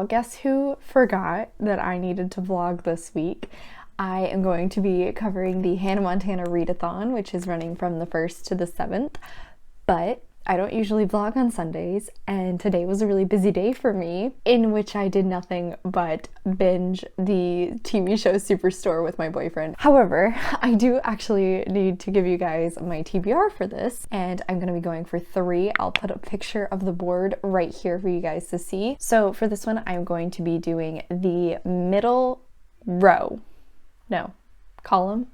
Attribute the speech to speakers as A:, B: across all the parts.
A: y'all, guess who forgot that I needed to vlog this week? I am going to be covering the Hannah Montana Readathon, which is running from the 1st to the 7th, but I don't usually vlog on Sundays, and today was a really busy day for me, in which I did nothing but binge the TV show Superstore with my boyfriend. However, I do actually need to give you guys my TBR for this, and I'm going to be going for 3. I'll put a picture of the board right here for you guys to see. So for this one, I'm going to be doing the middle row. No, column.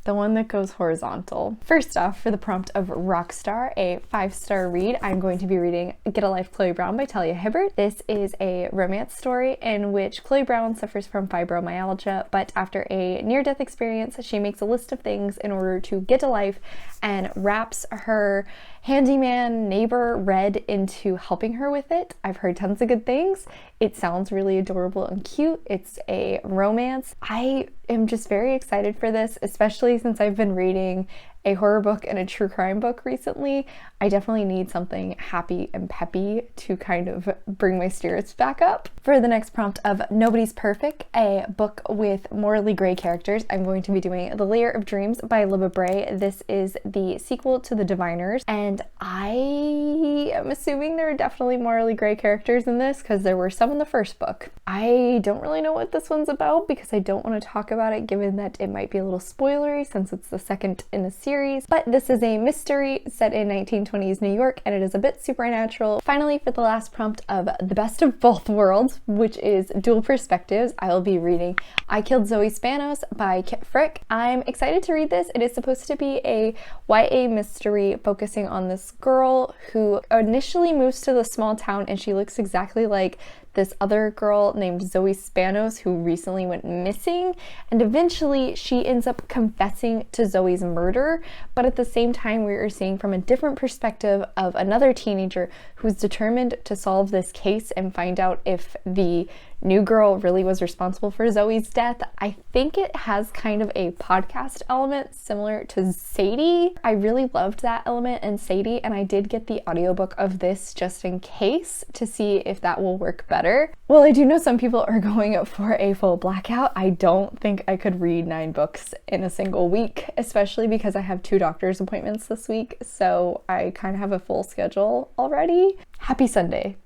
A: The one that goes horizontal. First off, for the prompt of Rockstar, a 5-star read, I'm going to be reading Get a Life, Chloe Brown by Talia Hibbert. This is a romance story in which Chloe Brown suffers from fibromyalgia, but after a near-death experience, she makes a list of things in order to get a life and wraps her handyman neighbor Red into helping her with it. I've heard tons of good things. It sounds really adorable and cute. It's a romance. I am just very excited for this, especially since I've been reading a horror book and a true crime book recently. I definitely need something happy and peppy to kind of bring my spirits back up. For the next prompt of Nobody's Perfect, a book with morally gray characters, I'm going to be doing The Lair of Dreams by Libba Bray. This is the sequel to The Diviners, and I am assuming there are definitely morally gray characters in this because there were some in the first book. I don't really know what this one's about because I don't want to talk about it given that it might be a little spoilery since it's the second in a series, but this is a mystery set in 1920s New York and it is a bit supernatural. Finally, for the last prompt of The Best of Both Worlds, which is Dual Perspectives, I will be reading I Killed Zoe Spanos by Kit Frick. I'm excited to read this. It is supposed to be a YA mystery focusing on this girl who initially moves to the small town and she looks exactly like this other girl named Zoe Spanos who recently went missing, and eventually she ends up confessing to Zoe's murder, but at the same time we are seeing from a different perspective of another teenager who's determined to solve this case and find out if the new girl really was responsible for Zoe's death. I think it has kind of a podcast element similar to Sadie. I really loved that element in Sadie, and I did get the audiobook of this just in case to see if that will work better. Well, I do know some people are going for a full blackout. I don't think I could read 9 books in a single week, especially because I have 2 doctor's appointments this week, so I kind of have a full schedule already. Happy Sunday.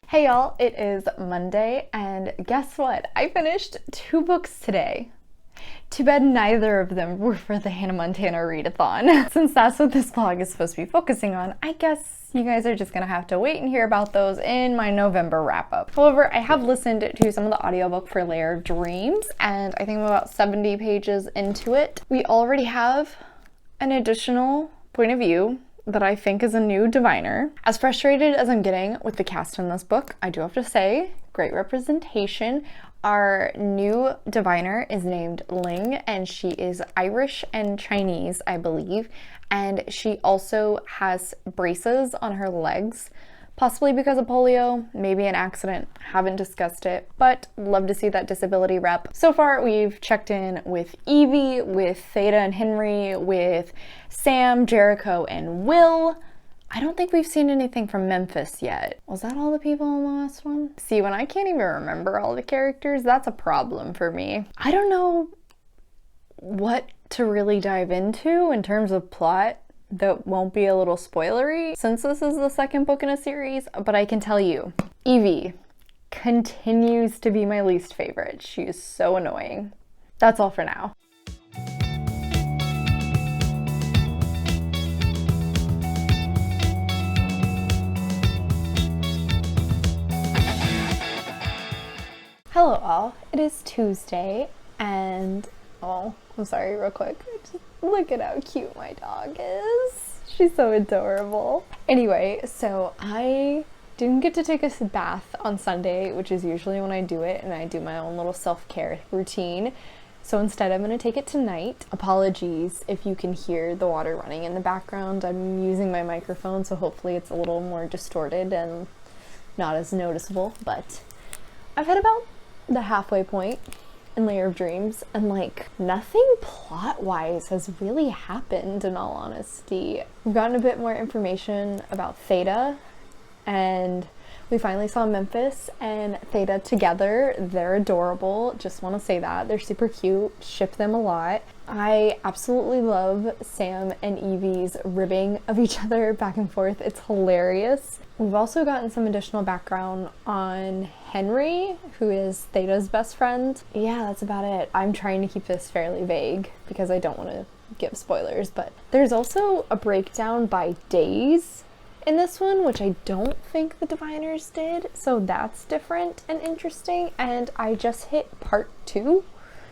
A: Hey y'all, it is Monday, and guess what? I finished 2 books today. Too bad neither of them were for the Hannah Montana Readathon. Since that's what this vlog is supposed to be focusing on, I guess you guys are just gonna have to wait and hear about those in my November wrap-up. However, I have listened to some of the audiobook for Lair of Dreams, and I think I'm about 70 pages into it. We already have an additional point of view that I think is a new diviner. As frustrated as I'm getting with the cast in this book, I do have to say, great representation. Our new diviner is named Ling, and she is Irish and Chinese, I believe, and she also has braces on her legs, possibly because of polio, maybe an accident, haven't discussed it, but love to see that disability rep. So far, we've checked in with Evie, with Theta and Henry, with Sam, Jericho, and Will. I don't think we've seen anything from Memphis yet. Was that all the people in the last one? See, when I can't even remember all the characters, that's a problem for me. I don't know what to really dive into in terms of plot that won't be a little spoilery since this is the second book in a series, but I can tell you, Evie continues to be my least favorite. She is so annoying. That's all for now. Hello all, it is Tuesday and, oh, I'm sorry real quick, just look at how cute my dog is. She's so adorable. Anyway, so I didn't get to take a bath on Sunday, which is usually when I do it, and I do my own little self-care routine. So instead I'm gonna take it tonight. Apologies if you can hear the water running in the background. I'm using my microphone, so hopefully it's a little more distorted and not as noticeable, but I've hit about the halfway point in Lair of Dreams, and like nothing plot-wise has really happened, in all honesty. We've gotten a bit more information about Theta, and we finally saw Memphis and Theta together. They're adorable, just want to say that. They're super cute, ship them a lot. I absolutely love Sam and Evie's ribbing of each other back and forth. It's hilarious. We've also gotten some additional background on Henry, who is Theta's best friend. Yeah, that's about it. I'm trying to keep this fairly vague because I don't want to give spoilers, but there's also a breakdown by days in this one, which I don't think the Diviners did, so that's different and interesting. And I just hit part 2,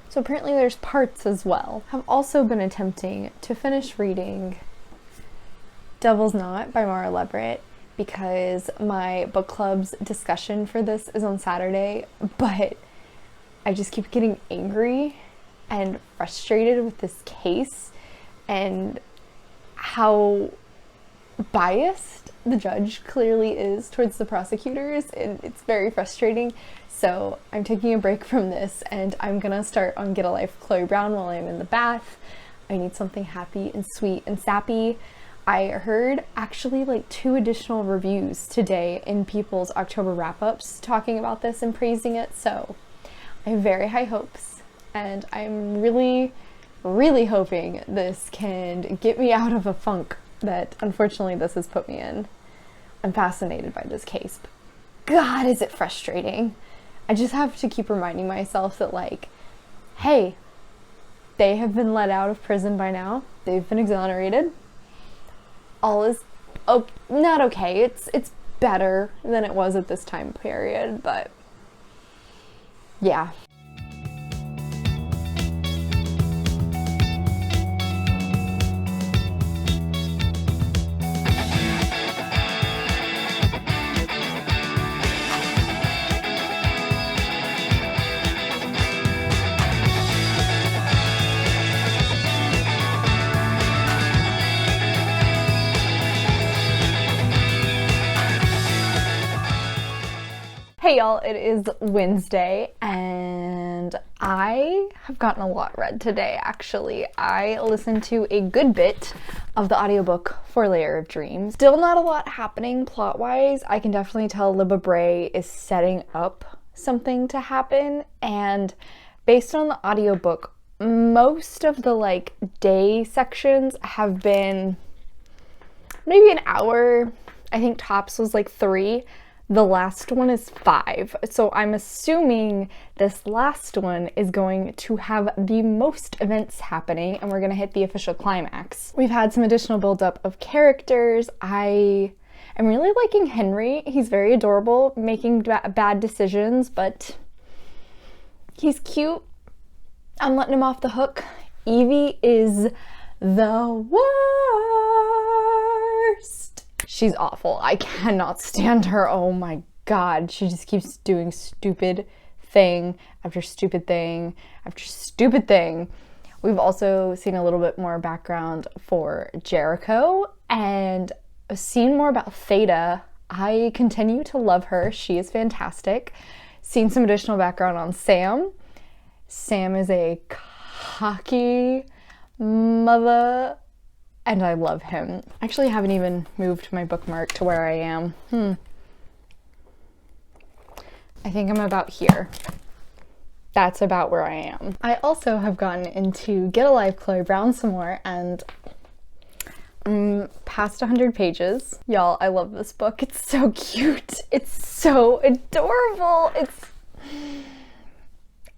A: so apparently there's parts as well. I've also been attempting to finish reading Devil's Knot by Mara Leverett because my book club's discussion for this is on Saturday, but I just keep getting angry and frustrated with this case and how biased the judge clearly is towards the prosecutors, and it's very frustrating. So I'm taking a break from this and I'm gonna start on Get a Life Chloe Brown while I'm in the bath. I need something happy and sweet and sappy. I heard actually like 2 additional reviews today in people's October wrap-ups talking about this and praising it, so I have very high hopes, and I'm really hoping this can get me out of a funk that unfortunately this has put me in. I'm fascinated by this case, but God, is it frustrating. I just have to keep reminding myself that, like, hey, they have been let out of prison by now. They've been exonerated. All is not okay. It's better than it was at this time period, but yeah. Hey y'all, it is Wednesday and I have gotten a lot read today, actually. I listened to a good bit of the audiobook for Lair of Dreams. Still not a lot happening plot-wise. I can definitely tell Libba Bray is setting up something to happen, and based on the audiobook, most of the like day sections have been maybe an hour. I think tops was like 3. The last one is 5, so I'm assuming this last one is going to have the most events happening and we're going to hit the official climax. We've had some additional build-up of characters. I am really liking Henry. He's very adorable, making bad decisions, but he's cute. I'm letting him off the hook. Evie is the worst. She's awful. I cannot stand her. Oh my God. She just keeps doing stupid thing after stupid thing after stupid thing. We've also seen a little bit more background for Jericho and seen more about Theta. I continue to love her. She is fantastic. Seen some additional background on Sam. Sam is a cocky mother, and I love him. Actually, I haven't even moved my bookmark to where I am. I think I'm about here. That's about where I am. I also have gotten into Get a Life Chloe Brown some more, and past 100 pages. Y'all, I love this book. It's so cute. It's so adorable.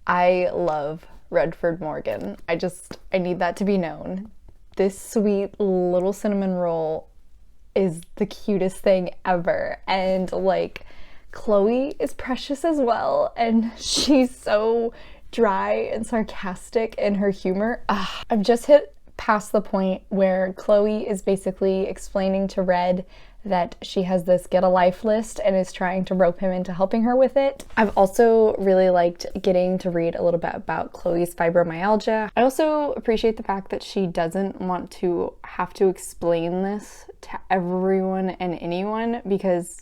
A: I love Redford Morgan. I need that to be known. This sweet little cinnamon roll is the cutest thing ever. And like, Chloe is precious as well. And she's so dry and sarcastic in her humor. I've just hit past the point where Chloe is basically explaining to Red that she has this get a life list and is trying to rope him into helping her with it. I've also really liked getting to read a little bit about Chloe's fibromyalgia. I also appreciate the fact that she doesn't want to have to explain this to everyone and anyone, because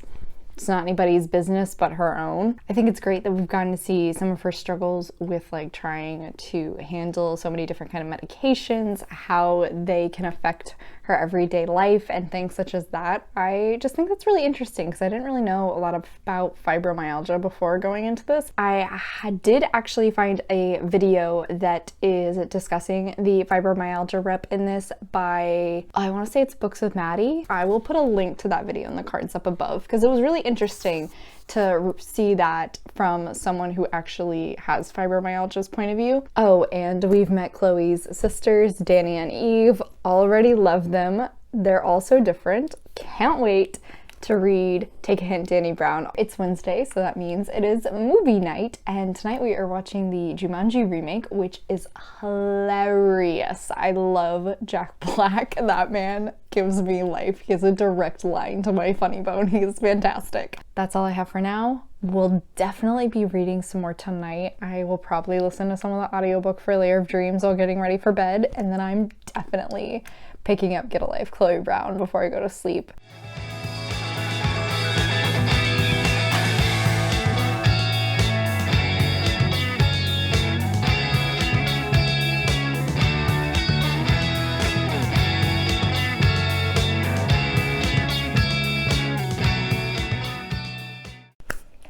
A: It's not anybody's business but her own. I think it's great that we've gotten to see some of her struggles with like trying to handle so many different kind of medications, how they can affect her everyday life and things such as that. I just think that's really interesting because I didn't really know a lot about fibromyalgia before going into this. I did actually find a video that is discussing the fibromyalgia rep in this by, I want to say it's Books with Maddie. I will put a link to that video in the cards up above because it was really interesting to see that from someone who actually has fibromyalgia's point of view. Oh, and we've met Chloe's sisters, Danny and Eve. Already love them. They're all so different. Can't wait to read Take a Hint, Danny Brown. It's Wednesday, so that means it is movie night, and tonight we are watching the Jumanji remake, which is hilarious. I love Jack Black. That man gives me life. He has a direct line to my funny bone. He is fantastic. That's all I have for now. We'll definitely be reading some more tonight. I will probably listen to some of the audiobook for Lair of Dreams while getting ready for bed, and then I'm definitely picking up Get a Life, Chloe Brown before I go to sleep.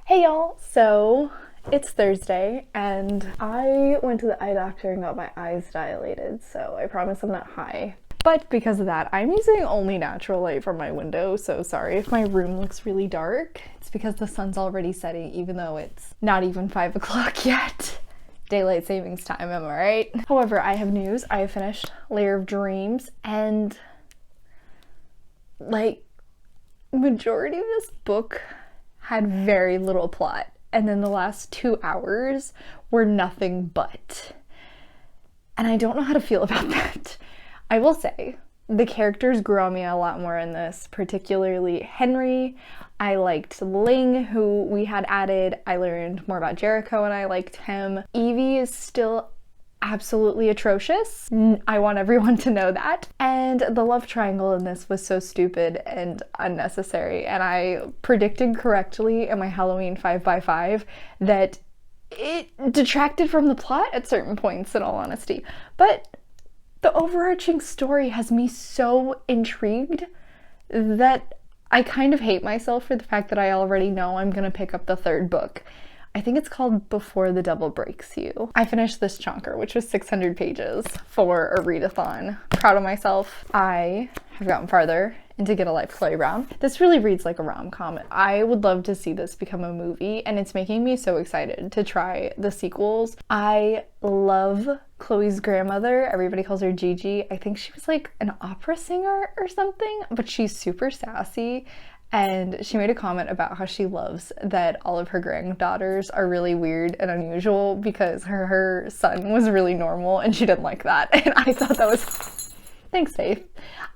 A: Hey y'all, so it's Thursday and I went to the eye doctor and got my eyes dilated, so I promise I'm not high. But because of that, I'm using only natural light from my window, so sorry if my room looks really dark. It's because the sun's already setting even though it's not even 5 o'clock yet. Daylight savings time, am I right? However, I have news. I have finished Lair of Dreams and like majority of this book had very little plot, and then the last 2 hours were nothing but. And I don't know how to feel about that. I will say, the characters grew on me a lot more in this, particularly Henry. I liked Ling, who we had added. I learned more about Jericho and I liked him. Evie is still absolutely atrocious. I want everyone to know that. And the love triangle in this was so stupid and unnecessary. And I predicted correctly in my Halloween 5x5 that it detracted from the plot at certain points, in all honesty. But the overarching story has me so intrigued that I kind of hate myself for the fact that I already know I'm gonna pick up the third book. I think it's called Before the Devil Breaks You. I finished this chunker, which was 600 pages for a readathon. Proud of myself. I have gotten farther into Get a Life, Chloe Brown. This really reads like a rom-com. I would love to see this become a movie, and it's making me so excited to try the sequels. I love Chloe's grandmother. Everybody calls her Gigi. I think she was like an opera singer or something, but she's super sassy. And she made a comment about how she loves that all of her granddaughters are really weird and unusual because her son was really normal and she didn't like that. And I thought that was... Thanks, Faith.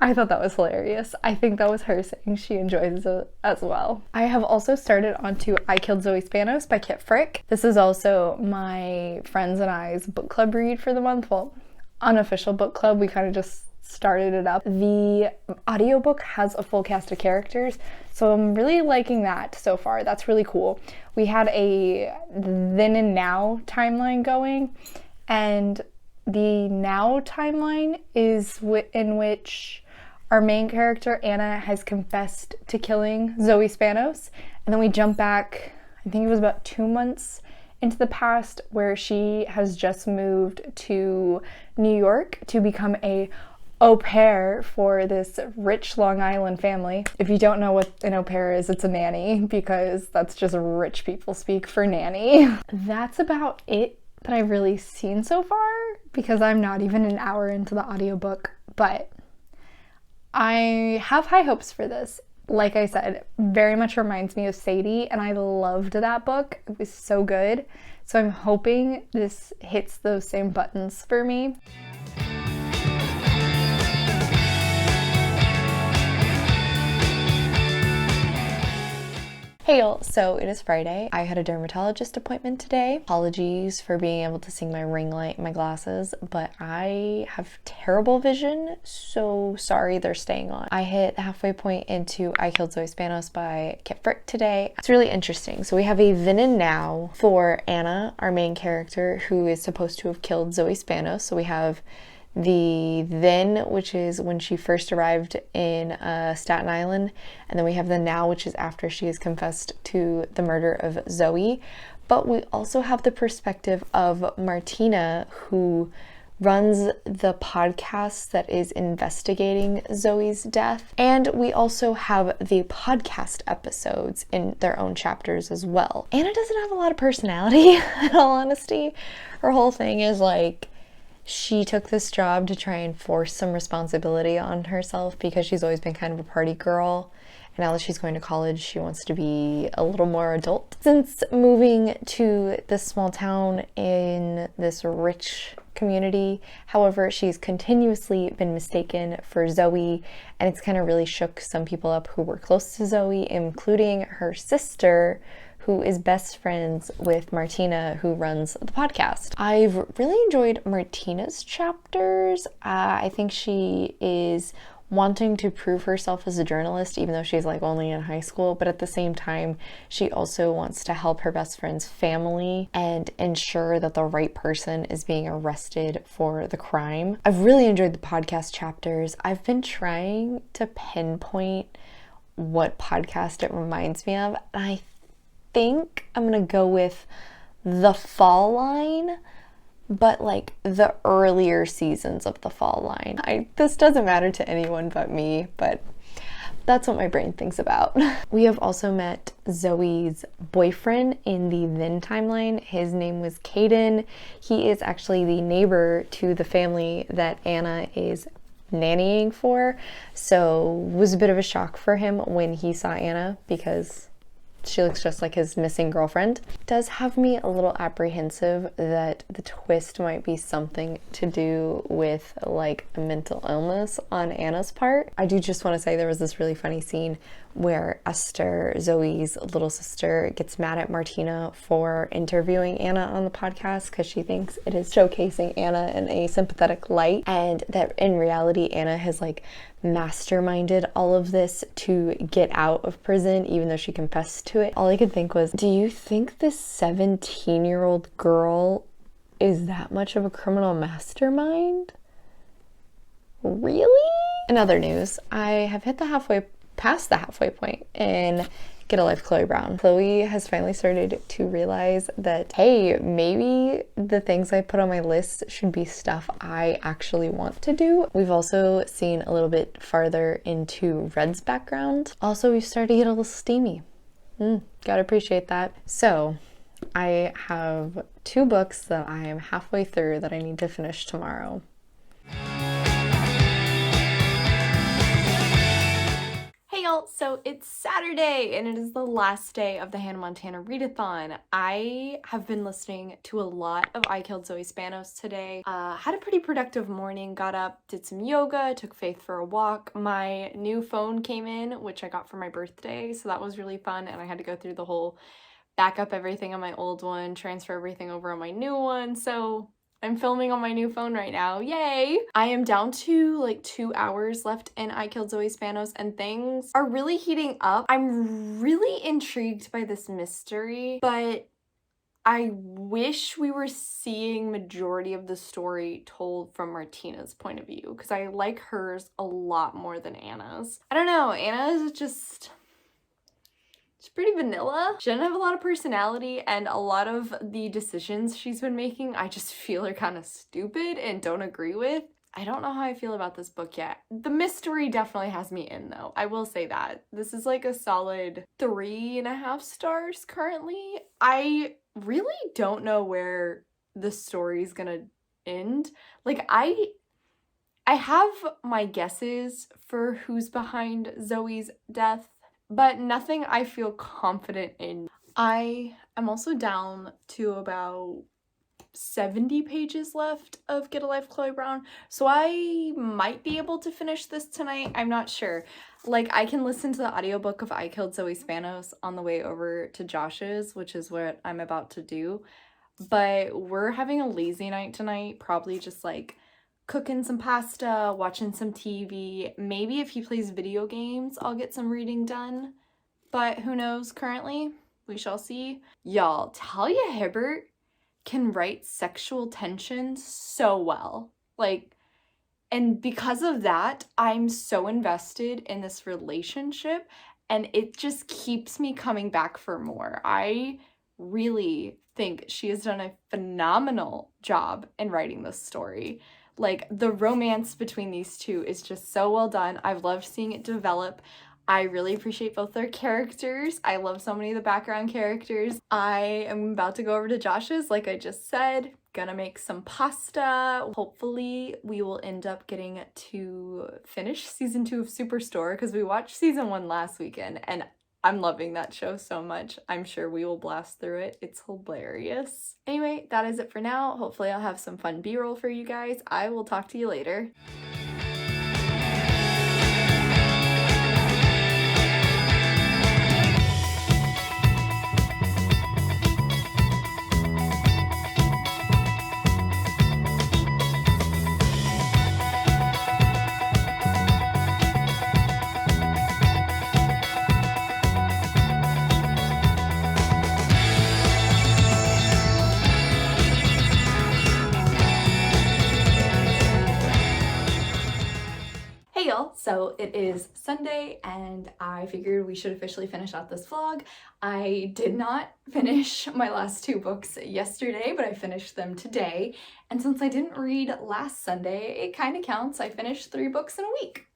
A: I thought that was hilarious. I think that was her saying she enjoys it as well. I have also started onto I Killed Zoe Spanos by Kit Frick. This is also my friends and I's book club read for the month. Well, unofficial book club. We kind of just started it up. The audiobook has a full cast of characters, so I'm really liking that so far. That's really cool. We had a then and now timeline going, and the now timeline is in which our main character Anna has confessed to killing Zoe Spanos, and then we jump back, I think it was about 2 months into the past, where she has just moved to New York to become a au pair for this rich Long Island family. If you don't know what an au pair is, it's a nanny, because that's just rich people speak for nanny. That's about it that I've really seen so far, because I'm not even an hour into the audiobook, but I have high hopes for this. Like I said, very much reminds me of Sadie, and I loved that book. It was so good. So I'm hoping this hits those same buttons for me. Hey y'all, so it is Friday. I had a dermatologist appointment today. Apologies for being able to see my ring light in my glasses, but I have terrible vision, so sorry they're staying on. I hit the halfway point into I Killed Zoe Spanos by Kit Frick today. It's really interesting. So we have a then and now for Anna, our main character, who is supposed to have killed Zoe Spanos. So we have the then, which is when she first arrived in Staten Island, and then we have the now, which is after she has confessed to the murder of Zoe. But we also have the perspective of Martina, who runs the podcast that is investigating Zoe's death. And we also have the podcast episodes in their own chapters as well. Anna doesn't have a lot of personality, in all honesty. Her whole thing is like, she took this job to try and force some responsibility on herself because she's always been kind of a party girl. And now that she's going to college, she wants to be a little more adult. Since moving to this small town in this rich community, however, she's continuously been mistaken for Zoe, and it's kind of really shook some people up who were close to Zoe, including her sister, who is best friends with Martina, who runs the podcast. I've really enjoyed Martina's chapters. I think she is wanting to prove herself as a journalist, even though she's like only in high school, but at the same time, she also wants to help her best friend's family and ensure that the right person is being arrested for the crime. I've really enjoyed the podcast chapters. I've been trying to pinpoint what podcast it reminds me of, and I think I'm gonna go with the fall line, but like the earlier seasons of the fall line. This doesn't matter to anyone but me, but that's what my brain thinks about. We have also met Zoe's boyfriend in the then timeline. His name was Caden. He is actually the neighbor to the family that Anna is nannying for, so it was a bit of a shock for him when he saw Anna because she looks just like his missing girlfriend. It does have me a little apprehensive that the twist might be something to do with like a mental illness on Anna's part. I do just want to say there was this really funny scene where Esther, Zoe's little sister, gets mad at Martina for interviewing Anna on the podcast because she thinks it is showcasing Anna in a sympathetic light, and that in reality Anna has like masterminded all of this to get out of prison even though she confessed to it. All I could think was, do you think this 17-year-old girl is that much of a criminal mastermind? Really? In other news, I have hit past the halfway point in Get a Life, Chloe Brown. Chloe has finally started to realize that, hey, maybe the things I put on my list should be stuff I actually want to do. We've also seen a little bit farther into Red's background. Also, we started to get a little steamy. Gotta appreciate that. So, I have 2 books that I am halfway through that I need to finish tomorrow. Hey y'all, so it's Saturday and it is the last day of the Hannah Montana Readathon. I have been listening to a lot of I Killed Zoe Spanos today. Had a pretty productive morning, got up, did some yoga, took Faith for a walk. My new phone came in, which I got for my birthday, so that was really fun, and I had to go through the whole back up everything on my old one, transfer everything over on my new one, so I'm filming on my new phone right now. Yay! I am down to like 2 hours left in I Killed Zoe Spanos, and things are really heating up. I'm really intrigued by this mystery, but I wish we were seeing majority of the story told from Martina's point of view, because I like hers a lot more than Anna's. I don't know, Anna's just... she's pretty vanilla. She doesn't have a lot of personality, and a lot of the decisions she's been making I just feel are kind of stupid and don't agree with. I don't know how I feel about this book yet. The mystery definitely has me in though. I will say that. This is like a solid 3.5 stars currently. I really don't know where the story's gonna end. Like I have my guesses for who's behind Zoe's death, but nothing I feel confident in. I am also down to about 70 pages left of Get a Life, Chloe Brown, so I might be able to finish this tonight. I'm not sure. Like, I can listen to the audiobook of I Killed Zoe Spanos on the way over to Josh's, which is what I'm about to do. But we're having a lazy night tonight, probably just like cooking some pasta, watching some TV. Maybe if he plays video games, I'll get some reading done. But who knows currently? We shall see. Y'all, Talia Hibbert can write sexual tension so well. Like, and because of that, I'm so invested in this relationship, and it just keeps me coming back for more. I really think she has done a phenomenal job in writing this story. Like, the romance between these two is just so well done. I've loved seeing it develop. I really appreciate both their characters. I love so many of the background characters. I am about to go over to Josh's, like I just said. Gonna make some pasta. Hopefully we will end up getting to finish season 2 of Superstore, because we watched season 1 last weekend and I'm loving that show so much. I'm sure we will blast through it. It's hilarious. Anyway, that is it for now. Hopefully I'll have some fun B-roll for you guys. I will talk to you later. So it is Sunday and I figured we should officially finish out this vlog. I did not finish my last 2 books yesterday, but I finished them today. And since I didn't read last Sunday, it kind of counts. I finished 3 books in a week.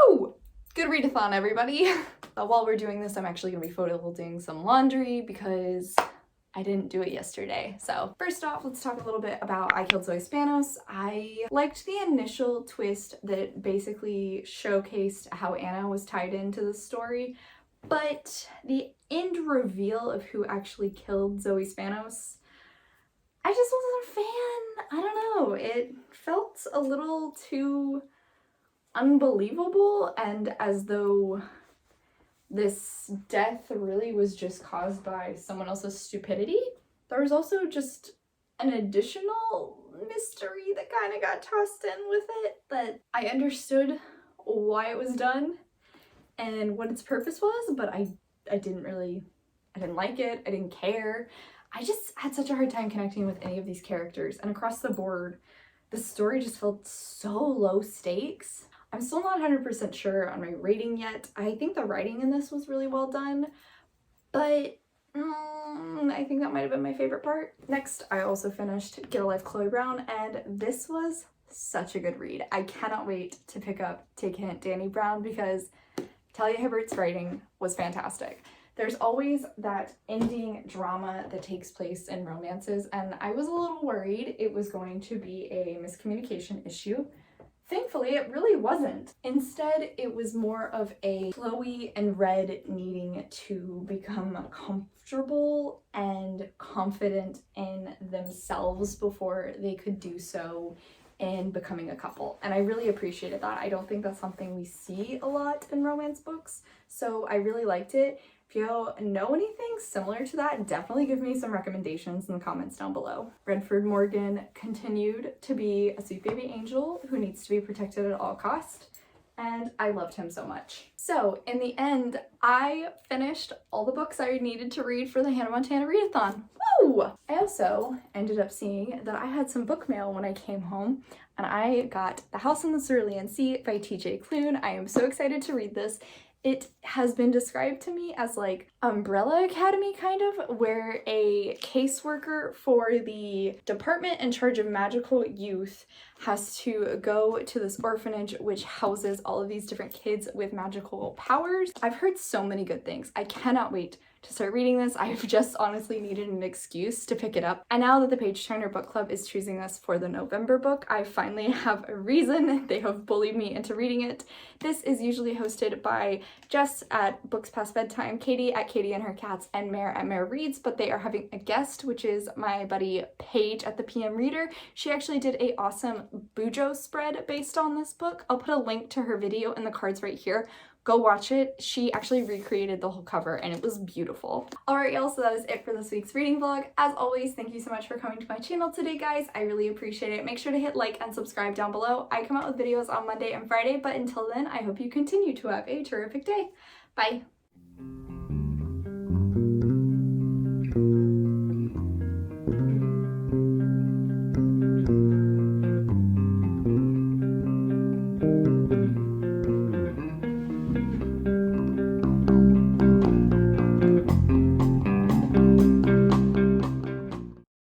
A: Woo! Good readathon, everybody. While we're doing this, I'm actually gonna be folding some laundry because I didn't do it yesterday. So first off, let's talk a little bit about I Killed Zoe Spanos. I liked the initial twist that basically showcased how Anna was tied into the story, but the end reveal of who actually killed Zoe Spanos, I just wasn't a fan. I don't know, it felt a little too unbelievable, and as though this death really was just caused by someone else's stupidity. There was also just an additional mystery that kind of got tossed in with it, that I understood why it was done and what its purpose was, but I didn't like it, I didn't care. I just had such a hard time connecting with any of these characters, and across the board, the story just felt so low stakes. I'm still not 100% sure on my rating yet. I think the writing in this was really well done, but I think that might have been my favorite part. Next, I also finished Get a Life, Chloe Brown, and this was such a good read. I cannot wait to pick up Take a Hint, Danny Brown, because Talia Hibbert's writing was fantastic. There's always that ending drama that takes place in romances, and I was a little worried it was going to be a miscommunication issue. Thankfully, it really wasn't. Instead, it was more of a Chloe and Red needing to become comfortable and confident in themselves before they could do so in becoming a couple. And I really appreciated that. I don't think that's something we see a lot in romance books, so I really liked it. If you know anything similar to that, definitely give me some recommendations in the comments down below. Redford Morgan continued to be a sweet baby angel who needs to be protected at all costs, and I loved him so much. So in the end, I finished all the books I needed to read for the Hannah Montana Readathon. Woo! I also ended up seeing that I had some book mail when I came home, and I got The House on the Cerulean Sea by TJ Klune. I am so excited to read this. It has been described to me as like Umbrella Academy kind of, where a caseworker for the department in charge of magical youth has to go to this orphanage which houses all of these different kids with magical powers. I've heard so many good things. I cannot wait
B: to start reading this. I've just honestly needed an excuse to pick it up. And now that the Page Turner Book Club is choosing this for the November book, I finally have a reason. They have bullied me into reading it. This is usually hosted by Jess at Books Past Bedtime, Katie at Katie and Her Cats, and Mare at Mare Reads, but they are having a guest, which is my buddy Paige at the PM Reader. She actually did a awesome Bujo spread based on this book. I'll put a link to her video in the cards right here. Go watch it. She actually recreated the whole cover and it was beautiful. Alright y'all, so that is it for this week's reading vlog. As always, thank you so much for coming to my channel today, guys. I really appreciate it. Make sure to hit like and subscribe down below. I come out with videos on Monday and Friday, but until then, I hope you continue to have a terrific day. Bye!